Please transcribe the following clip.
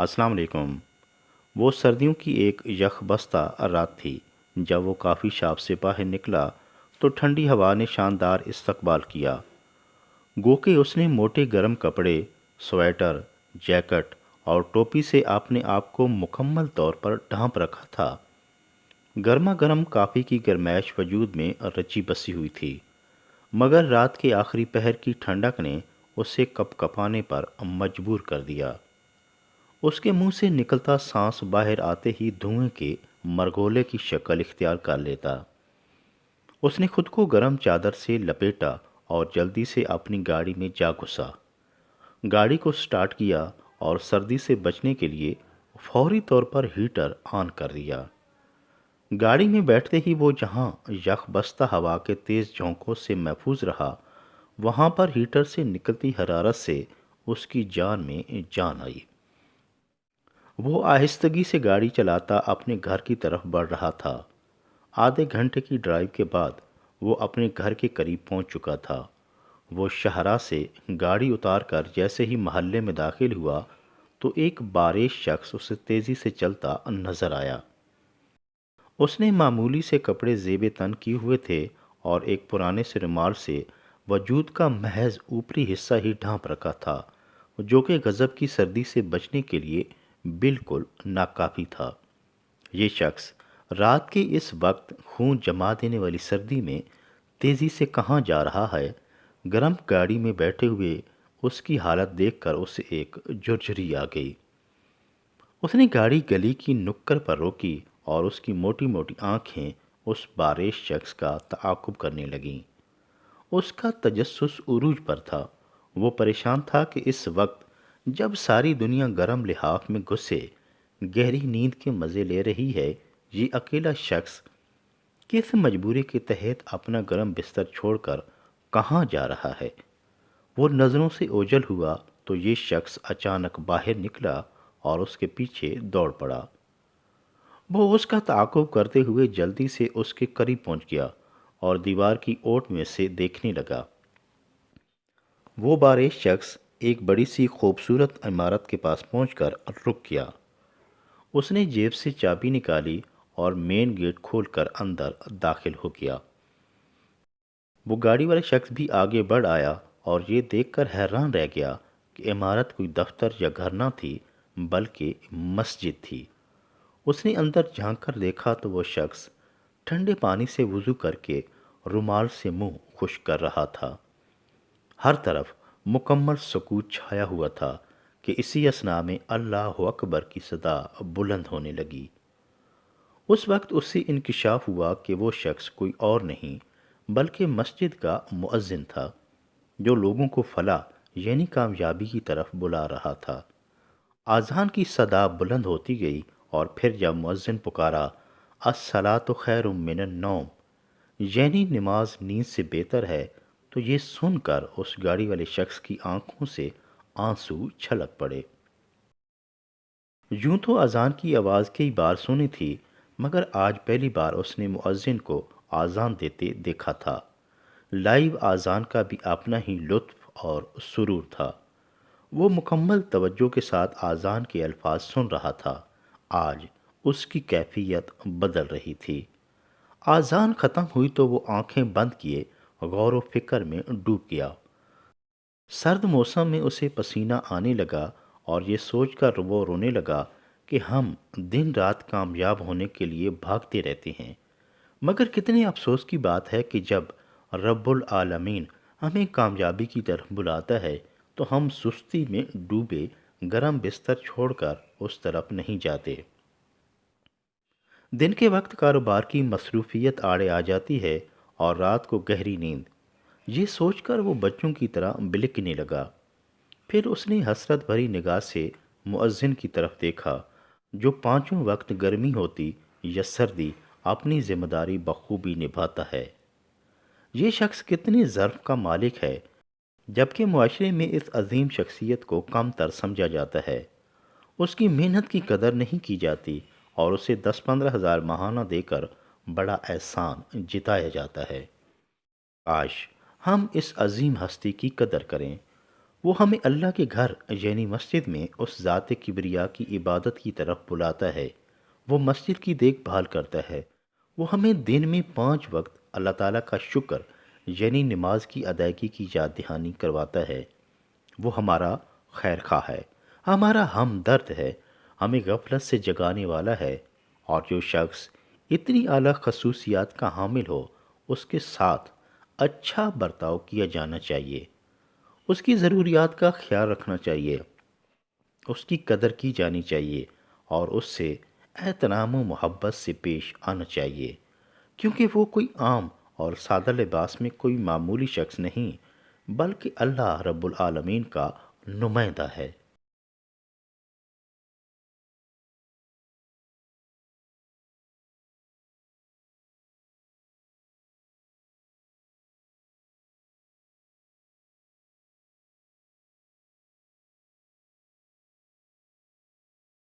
السلام علیکم۔ وہ سردیوں کی ایک یخ بستہ رات تھی۔ جب وہ کافی شاپ سے باہر نکلا تو ٹھنڈی ہوا نے شاندار استقبال کیا۔ گو کہ اس نے موٹے گرم کپڑے، سویٹر، جیکٹ اور ٹوپی سے اپنے آپ کو مکمل طور پر ڈھانپ رکھا تھا۔ گرما گرم کافی کی گرمائش وجود میں رچی بسی ہوئی تھی، مگر رات کے آخری پہر کی ٹھنڈک نے اسے کپ کپانے پر مجبور کر دیا۔ اس کے منہ سے نکلتا سانس باہر آتے ہی دھوئیں کے مرگولے کی شکل اختیار کر لیتا۔ اس نے خود کو گرم چادر سے لپیٹا اور جلدی سے اپنی گاڑی میں جا گھسا۔ گاڑی کو سٹارٹ کیا اور سردی سے بچنے کے لیے فوری طور پر ہیٹر آن کر دیا۔ گاڑی میں بیٹھتے ہی وہ جہاں یخ بستہ ہوا کے تیز جھونکوں سے محفوظ رہا، وہاں پر ہیٹر سے نکلتی حرارت سے اس کی جان میں جان آئی۔ وہ آہستگی سے گاڑی چلاتا اپنے گھر کی طرف بڑھ رہا تھا۔ آدھے گھنٹے کی ڈرائیو کے بعد وہ اپنے گھر کے قریب پہنچ چکا تھا۔ وہ شاہراہ سے گاڑی اتار کر جیسے ہی محلے میں داخل ہوا تو ایک باریک شخص اسے تیزی سے چلتا نظر آیا۔ اس نے معمولی سے کپڑے زیب تن کیے ہوئے تھے اور ایک پرانے سے رومال سے وجود کا محض اوپری حصہ ہی ڈھانپ رکھا تھا، جو کہ غضب کی سردی سے بچنے کے لیے بالکل ناکافی تھا۔ یہ شخص رات کے اس وقت خون جما دینے والی سردی میں تیزی سے کہاں جا رہا ہے؟ گرم گاڑی میں بیٹھے ہوئے اس کی حالت دیکھ کر اسے ایک جھرجھری آ گئی۔ اس نے گاڑی گلی کی نکڑ پر روکی اور اس کی موٹی موٹی آنکھیں اس باریک شخص کا تعاقب کرنے لگیں۔ اس کا تجسس عروج پر تھا۔ وہ پریشان تھا کہ اس وقت جب ساری دنیا گرم لحاف میں گھسے گہری نیند کے مزے لے رہی ہے، یہ اکیلا شخص کس مجبوری کے تحت اپنا گرم بستر چھوڑ کر کہاں جا رہا ہے؟ وہ نظروں سے اوجھل ہوا تو یہ شخص اچانک باہر نکلا اور اس کے پیچھے دوڑ پڑا۔ وہ اس کا تعاقب کرتے ہوئے جلدی سے اس کے قریب پہنچ گیا اور دیوار کی اوٹ میں سے دیکھنے لگا۔ وہ باریک شخص ایک بڑی سی خوبصورت عمارت کے پاس پہنچ کر رک گیا۔ اس نے جیب سے چابی نکالی اور مین گیٹ کھول کر اندر داخل ہو گیا۔ وہ گاڑی والا شخص بھی آگے بڑھ آیا اور یہ دیکھ کر حیران رہ گیا کہ عمارت کوئی دفتر یا گھر نہ تھی بلکہ مسجد تھی۔ اس نے اندر جھانک کر دیکھا تو وہ شخص ٹھنڈے پانی سے وضو کر کے رومال سے منہ خشک کر رہا تھا۔ ہر طرف مکمل سکوت چھایا ہوا تھا کہ اسی اثناء میں اللہ اکبر کی صدا بلند ہونے لگی۔ اس وقت اس سے انکشاف ہوا کہ وہ شخص کوئی اور نہیں بلکہ مسجد کا مؤذن تھا، جو لوگوں کو فلاح یعنی کامیابی کی طرف بلا رہا تھا۔ اذان کی صدا بلند ہوتی گئی اور پھر جب مؤذن پکارا الصلاۃ خیر من النوم، یعنی نماز نیند سے بہتر ہے، تو یہ سن کر اس گاڑی والے شخص کی آنکھوں سے آنسو چھلک پڑے۔ یوں تو اذان کی آواز کئی بار سنی تھی، مگر آج پہلی بار اس نے مؤذن کو اذان دیتے دیکھا تھا۔ لائیو اذان کا بھی اپنا ہی لطف اور سرور تھا۔ وہ مکمل توجہ کے ساتھ اذان کے الفاظ سن رہا تھا۔ آج اس کی کیفیت بدل رہی تھی۔ اذان ختم ہوئی تو وہ آنکھیں بند کیے غور و فکر میں ڈوب گیا۔ سرد موسم میں اسے پسینہ آنے لگا اور یہ سوچ کر وہ رونے لگا کہ ہم دن رات کامیاب ہونے کے لیے بھاگتے رہتے ہیں، مگر کتنے افسوس کی بات ہے کہ جب رب العالمین ہمیں کامیابی کی طرف بلاتا ہے تو ہم سستی میں ڈوبے گرم بستر چھوڑ کر اس طرف نہیں جاتے۔ دن کے وقت کاروبار کی مصروفیت آڑے آ جاتی ہے اور رات کو گہری نیند۔ یہ سوچ کر وہ بچوں کی طرح بلکنے لگا۔ پھر اس نے حسرت بھری نگاہ سے مؤذن کی طرف دیکھا، جو پانچوں وقت گرمی ہوتی یا سردی اپنی ذمہ داری بخوبی نبھاتا ہے۔ یہ شخص کتنی ظرف کا مالک ہے، جبکہ معاشرے میں اس عظیم شخصیت کو کم تر سمجھا جاتا ہے۔ اس کی محنت کی قدر نہیں کی جاتی اور اسے 10-15 ہزار ماہانہ دے کر بڑا احسان جتایا جاتا ہے۔ کاش ہم اس عظیم ہستی کی قدر کریں۔ وہ ہمیں اللہ کے گھر یعنی مسجد میں اس ذات کبریا کی عبادت کی طرف بلاتا ہے۔ وہ مسجد کی دیکھ بھال کرتا ہے۔ وہ ہمیں دن میں 5 وقت اللہ تعالیٰ کا شکر یعنی نماز کی ادائیگی کی یاد دہانی کرواتا ہے۔ وہ ہمارا خیر خواہ ہے، ہمارا ہمدرد ہے، ہمیں غفلت سے جگانے والا ہے، اور جو شخص اتنی اعلیٰ خصوصیات کا حامل ہو اس کے ساتھ اچھا برتاؤ کیا جانا چاہیے، اس کی ضروریات کا خیال رکھنا چاہیے، اس کی قدر کی جانی چاہیے، اور اس سے احترام و محبت سے پیش آنا چاہیے، کیونکہ وہ کوئی عام اور سادہ لباس میں کوئی معمولی شخص نہیں بلکہ اللہ رب العالمین کا نمائندہ ہے۔